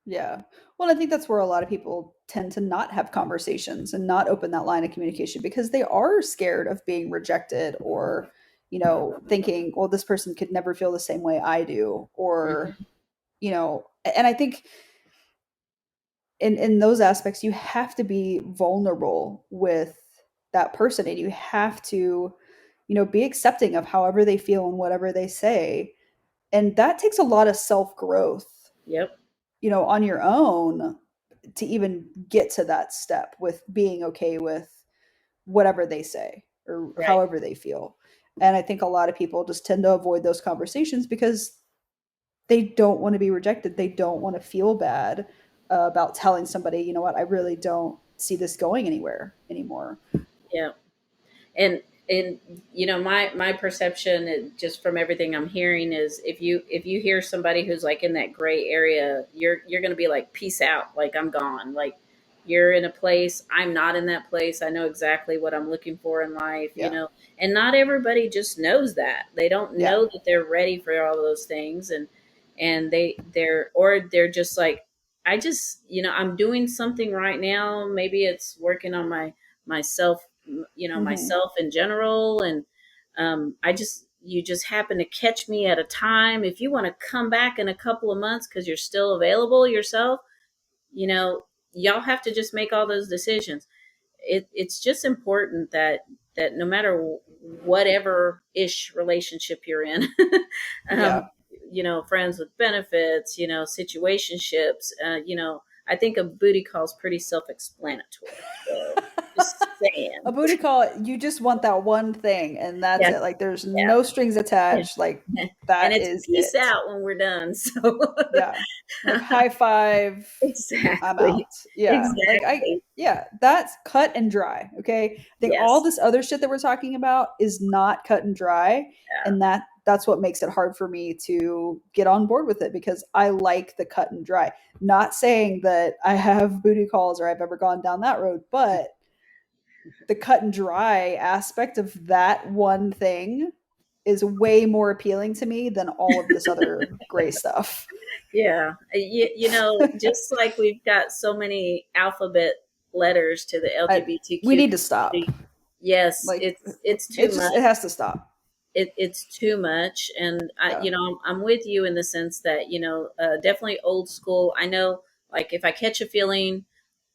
Yeah. Well, I think that's where a lot of people tend to not have conversations and not open that line of communication because they are scared of being rejected or, thinking, well, this person could never feel the same way I do. Or, Mhm. and I think in those aspects, you have to be vulnerable with that person and you have to, be accepting of however they feel and whatever they say. And that takes a lot of self growth, Yep. on your own to even get to that step with being okay with whatever they say or Right. however they feel. And I think a lot of people just tend to avoid those conversations because they don't want to be rejected. They don't want to feel bad about telling somebody, you know what, I really don't see this going anywhere anymore. Yeah. And you know, my perception just from everything I'm hearing is if you hear somebody who's like in that gray area, you're going to be like, peace out, like I'm gone, like you're in a place, I'm not in that place, I know exactly what I'm looking for in life, you Yeah. know. And not everybody just knows that, they don't Yeah. know that they're ready for all those things. And they're just like, I just, you know, I'm doing something right now, maybe it's working on myself, you know, Hmm. myself in general. And I just, you just happen to catch me at a time. If you want to come back in a couple of months because you're still available yourself, you know, y'all have to just make all those decisions. It's just important that no matter whatever ish relationship you're in, um, Yeah. you know, friends with benefits, you know, situationships, you know, I think a booty call is pretty self-explanatory. So just saying. A booty call, you just want that one thing and that's Yeah, it. Like there's yeah, no strings yeah. attached. Like And that it's is peace it. out when we're done. So Yeah. Like high five, I'm exactly. out. Yeah. Like Exactly. yeah, that's cut and dry. Okay. I think all Yes. this other shit that we're talking about is not cut and dry. Yeah. And that's what makes it hard for me to get on board with it because I like the cut and dry. Not saying that I have booty calls or I've ever gone down that road, but the cut and dry aspect of that one thing is way more appealing to me than all of this other gray stuff. Yeah. You know, just like we've got so many alphabet letters to the We LGBTQ need to stop. community. Yes, Like it's too much. it has to stop. It's too much. And I, Yeah. you know, I'm with you in the sense that, you know, definitely old school. I know, like, if I catch a feeling,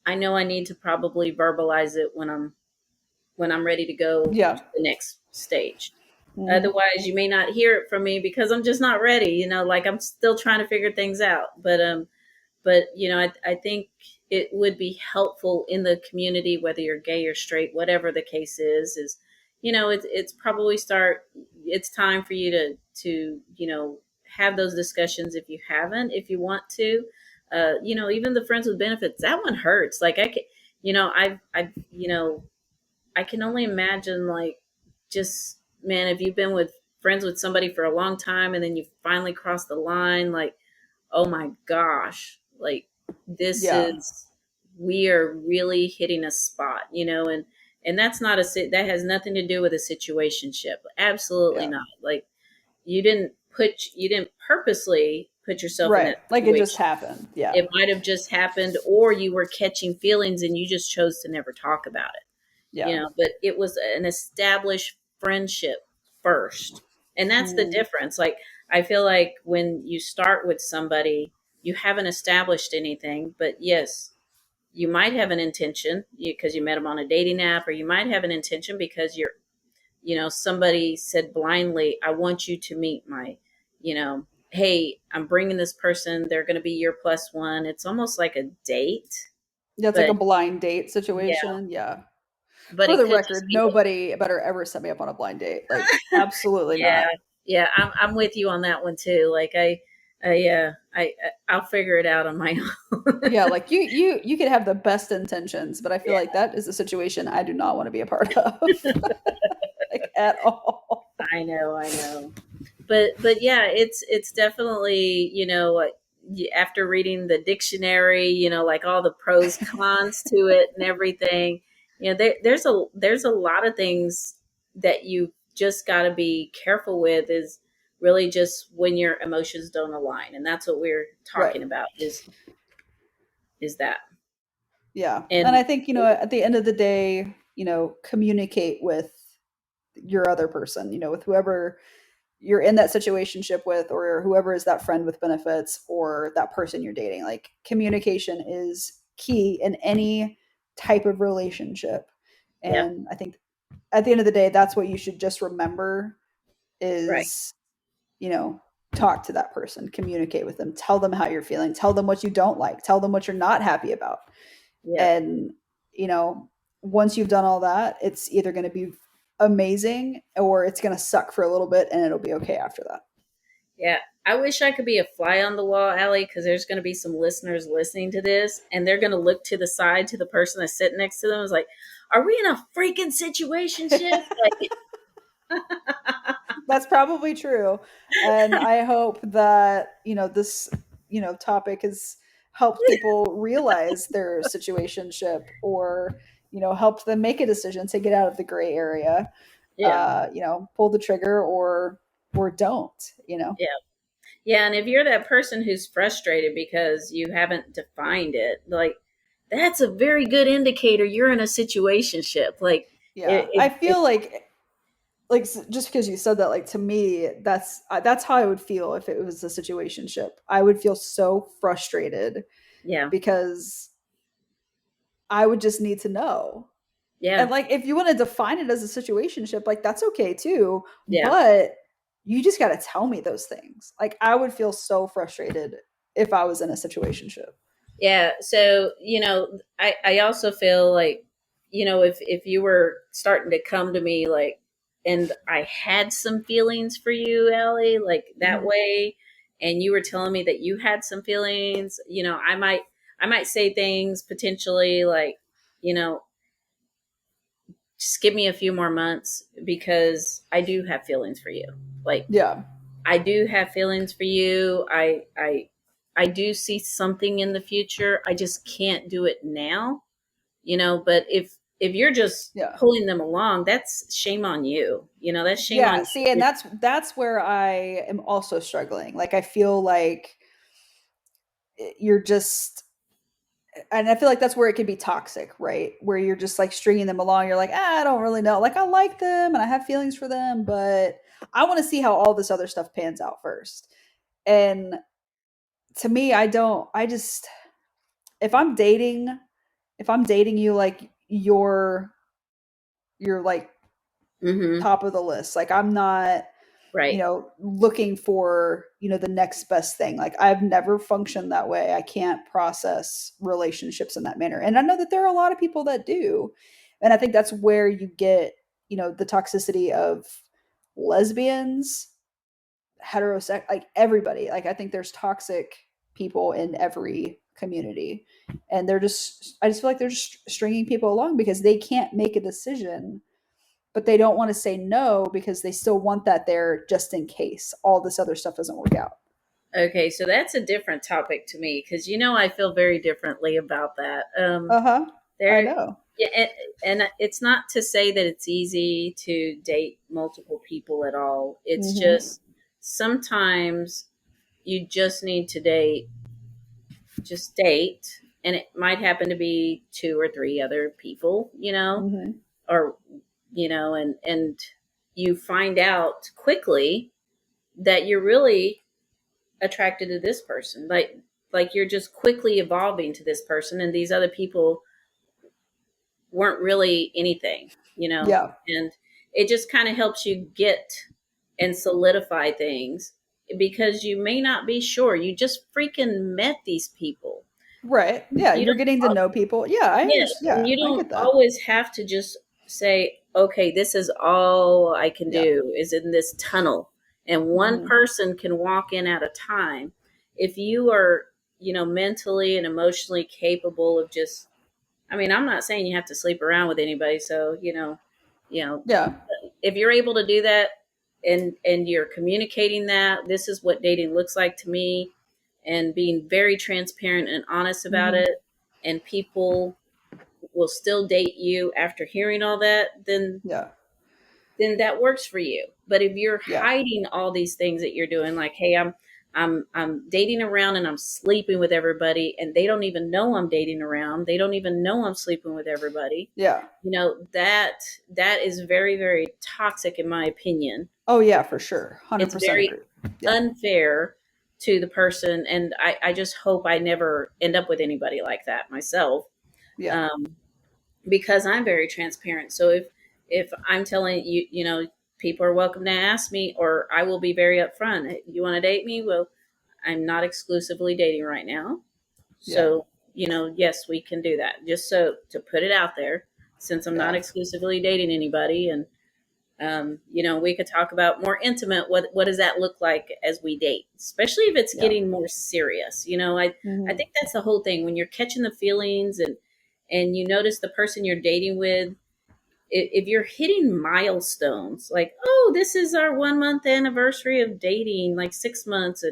I know I need to probably verbalize it when I'm ready to go to Yeah. the next stage. Hmm. Otherwise, you may not hear it from me because I'm just not ready. You know, like I'm still trying to figure things out. But you know, I think it would be helpful in the community, whether you're gay or straight, whatever the case is, you know, it's probably start. It's time for you to you know, have those discussions if you haven't, if you want to. You know, even the friends with benefits, that one hurts. Like I can, you know, I've you know, I can only imagine, like, just man, if you've been with friends with somebody for a long time and then you finally cross the line, like, oh my gosh, like this Yeah. is, we are really hitting a spot, you know. And that's not that has nothing to do with a situationship. Absolutely Yeah. not. Like you didn't purposely put yourself in Right. that Like it just situation. happened. Yeah. It might have just happened, or you were catching feelings and you just chose to never talk about it, you Yeah. know. But it was an established friendship first, and that's the Hmm. difference. Like, I feel like when you start with somebody, you haven't established anything, but yes, you might have an intention because you met them on a dating app, or you might have an intention because you're, you know, somebody said blindly, I want you to meet my, you know, hey, I'm bringing this person, they're going to be your plus one. It's almost like a date, That's like but a blind date yeah, situation. Yeah. but For it the could just record, be, nobody better ever set me up on a blind date. Like absolutely yeah, not. Yeah, I'm with you on that one too. Like I'll figure it out on my own. Yeah, like you could have the best intentions, but I feel like Yeah, that is a situation I do not want to be a part of. Like at all. I know. But yeah, it's definitely, like, after reading the dictionary, like all the pros cons to it and everything, there's a lot of things that you just got to be careful with, is really just when your emotions don't align, and that's what we're Right. talking about, is that. Yeah. And And I think, at the end of the day, communicate with your other person, with whoever you're in that situationship with, or whoever is that friend with benefits, or that person you're dating. Like, communication is key in any type of relationship. yeah, And I think at the end of the day, that's what you should just remember right, is, you know, talk to that person, communicate with them, tell them how you're feeling, tell them what you don't like, tell them what you're not happy about. yeah, And, you know, once you've done all that, it's either going to be amazing or it's going to suck for a little bit and it'll be okay after that. yeah. I wish I could be a fly on the wall, Allie, because there's going to be some listeners listening to this, and they're going to look to the side to the person that's sitting next to them. Is like, are we in a freaking situationship? Like, That's probably true. And I hope that, this, topic has helped people realize their situationship, or, helped them make a decision to get out of the gray area. yeah, Pull the trigger or don't. yeah, yeah. And if you're that person who's frustrated because you haven't defined it, like, that's a very good indicator you're in a situationship. Like, Yeah. I feel like just because you said that, like, to me, that's how I would feel if it was a situationship. I would feel so frustrated yeah, because I would just need to know. yeah, And, like, if you want to define it as a situationship, like, that's okay too, yeah. but you just got to tell me those things. Like, I would feel so frustrated if I was in a situationship. Yeah. So, I also feel like, if you were starting to come to me, like, and I had some feelings for you, Allie, like that Mhm. way, and you were telling me that you had some feelings, I might say things potentially like, you know, just give me a few more months because I do have feelings for you. Like, Yeah. I do have feelings for you. I do see something in the future. I just can't do it now, but if you're just Yeah. pulling them along, that's shame on you. That's shame on Yeah, see, and you. that's where I am also struggling. Like, I feel like you're just, and I feel like that's where it can be toxic, right? Where you're just like stringing them along. You're like, I don't really know. Like, I like them and I have feelings for them, but I want to see how all this other stuff pans out first. And to me, I don't, I just, if I'm dating, if I'm dating you, like, you're like Mm-hmm. top of the list. Like, I'm not, Right. looking for, the next best thing. Like, I've never functioned that way. I can't process relationships in that manner. And I know that there are a lot of people that do. And I think that's where you get, the toxicity of lesbians, heterosexual, like everybody. Like, I think there's toxic people in every community. And I just feel like they're just stringing people along because they can't make a decision, but they don't want to say no because they still want that there just in case all this other stuff doesn't work out. Okay, so that's a different topic to me because I feel very differently about that. Uh-huh. I There, know. yeah, and it's not to say that it's easy to date multiple people at all. It's Mhm. just sometimes you just need to date, and it might happen to be two or three other people, Mhm. or and you find out quickly that you're really attracted to this person, like you're just quickly evolving to this person, and these other people weren't really anything, Yeah. and it just kind of helps you get and solidify things because you may not be sure. You just freaking met these people. Right. Yeah, You you're getting to don't. know people. Yeah, I Yes, understand. and Yeah, you I don't get that. always have to just say, okay, this is all I can Yeah. do is in this tunnel and one Mhm. person can walk in at a time. If you are, mentally and emotionally capable of just, I mean, I'm not saying you have to sleep around with anybody. So, you know, Yeah. if you're able to do that and you're communicating that this is what dating looks like to me, and being very transparent and honest about Mhm. it, and people will still date you after hearing all that, Yeah. then that works for you. But if you're Yeah. hiding all these things that you're doing, like, hey, I'm dating around and I'm sleeping with everybody, and they don't even know I'm dating around. They don't even know I'm sleeping with everybody. Yeah. That is very, very toxic in my opinion. Oh yeah, for sure. It's 100% very agree. Yeah. unfair to the person, and I just hope I never end up with anybody like that myself. Yeah. Um, because I'm very transparent. So if I'm telling you, people are welcome to ask me, or I will be very upfront. You want to date me? Well, I'm not exclusively dating right now. Yeah. So, yes, we can do that. Just so to put it out there, since I'm not Yeah. exclusively dating anybody, and we could talk about more intimate. What does that look like as we date, especially if it's Yeah. getting more serious? I Mhm. think that's the whole thing when you're catching the feelings, and you notice the person you're dating with, if you're hitting milestones like, oh, this is our 1 month anniversary of dating, like 6 months,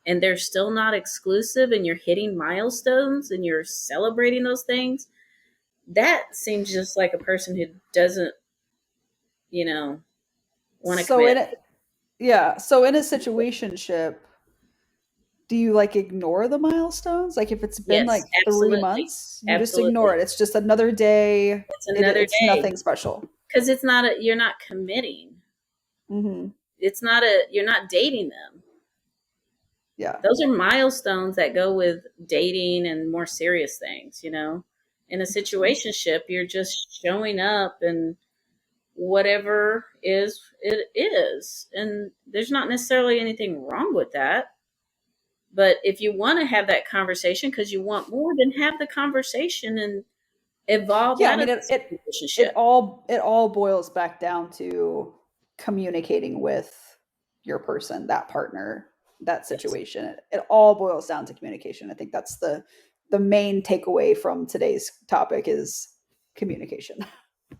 and they're still not exclusive, and you're hitting milestones and you're celebrating those things, that seems just like a person who doesn't, you know, want to So commit. in it, yeah, so in a situationship, do you like ignore the milestones? Like if it's been Yes, like 3 absolutely. months, you just ignore Absolutely. it. It's just another day. It's another It's day, nothing special. because you're not committing. Mhm. You're not dating them. Yeah. Those are milestones that go with dating and more serious things. In a Interesting. situationship, you're just showing up, and whatever is, it is. And there's not necessarily anything wrong with that. But if you want to have that conversation because you want more, then have the conversation and evolve Yeah, I out mean of it the relationship. it all boils back down to communicating with your person, that partner, that Yes. situation. It all boils down to communication. I think that's the main takeaway from today's topic is communication.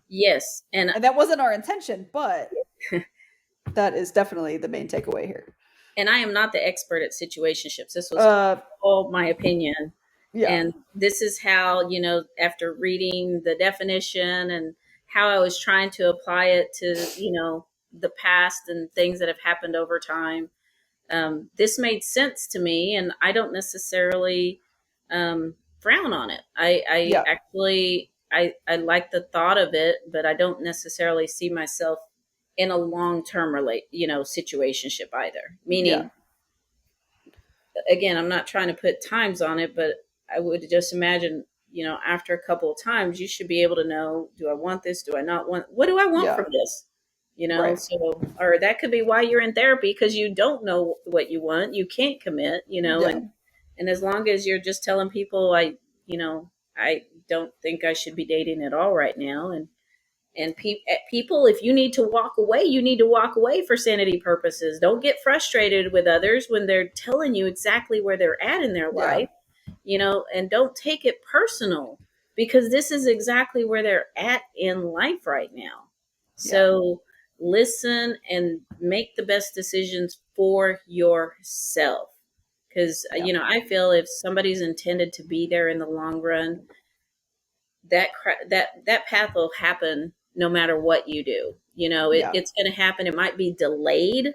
Yes. And And that wasn't our intention, but that is definitely the main takeaway here. I am not the expert at situationships. This was Uh all my opinion. yeah. And this is how, after reading the definition and how I was trying to apply it to, the past and things that have happened over time, this made sense to me. And I don't necessarily frown on it. I Yeah. actually, I like the thought of it, but I don't necessarily see myself in a long-term situationship either. Yeah. Meaning, again, I'm not trying to put times on it, but I would just imagine, after a couple of times, you should be able to know, do I want this? Do I not want, what do I want Yeah. from this? Right. So, or that could be why you're in therapy, because you don't know what you want. You can't commit, Yeah. and as long as you're just telling people, I don't think I should be dating at all right now. And people, if you need to walk away, you need to walk away for sanity purposes. Don't get frustrated with others when they're telling you exactly where they're at in their Yeah. life, and don't take it personal, because this is exactly where they're at in life right now. Yeah. So listen and make the best decisions for yourself. Because, Yeah. I feel if somebody's intended to be there in the long run, that path will happen no matter what you do. Yeah. It's going to happen. It might be delayed,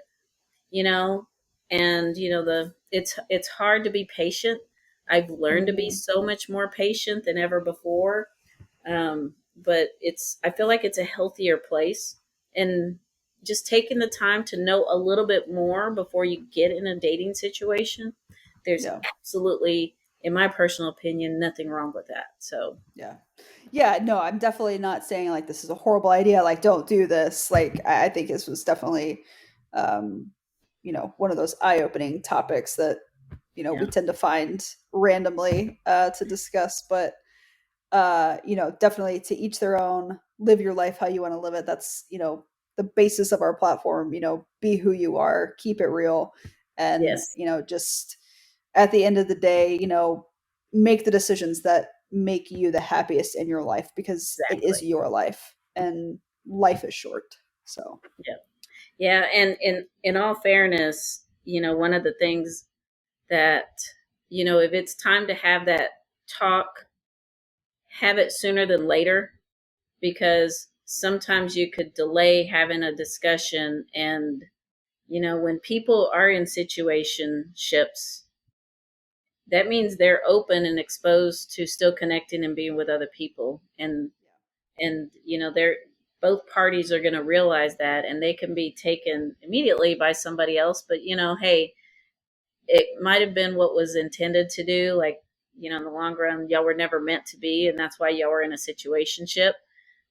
you know, and it's hard to be patient. I've learned to be Mhm. so much more patient than ever before. But I feel like it's a healthier place, and just taking the time to know a little bit more before you get in a dating situation. There's Yeah. absolutely, in my personal opinion, nothing wrong with that. So Yeah. Yeah, no, I'm definitely not saying like this is a horrible idea, like don't do this. Like I think this was definitely um, one of those eye-opening topics that, we yeah. tend to find randomly to discuss. But definitely to each their own, live your life how you want to live it. That's, the basis of our platform, be who you are, keep it real, and, Yes, just at the end of the day, make the decisions that make you the happiest in your life, because it is exactly. your life and life is short. So, Yeah. Yeah, and in all fairness, one of the things that, if it's time to have that talk, have it sooner than later, because sometimes you could delay having a discussion. And when people are in situationships, that means they're open and exposed to still connecting and being with other people. And they're both parties are going to realize that, and they can be taken immediately by somebody else, but hey, it might have been what was intended to do, like, in the long run, y'all were never meant to be, and that's why y'all were in a situationship.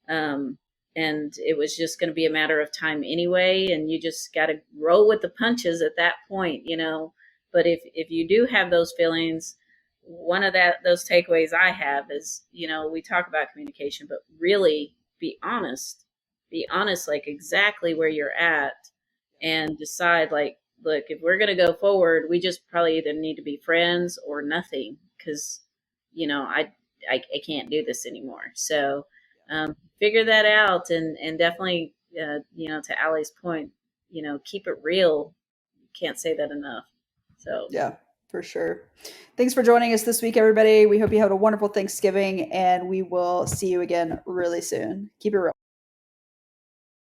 um, and it was just going to be a matter of time anyway, and you just got to roll with the punches at that point. But if you do have those feelings, one of those takeaways I have is, we talk about communication, but really be honest, like exactly where you're at, and decide, like, look, if we're going to go forward, we just probably either need to be friends or nothing, because I can't do this anymore. So figure that out, and definitely, to Allie's point, keep it real. Can't say that enough. So yeah, for sure. Thanks for joining us this week, everybody. We hope you have a wonderful Thanksgiving, and we will see you again really soon. Keep it real.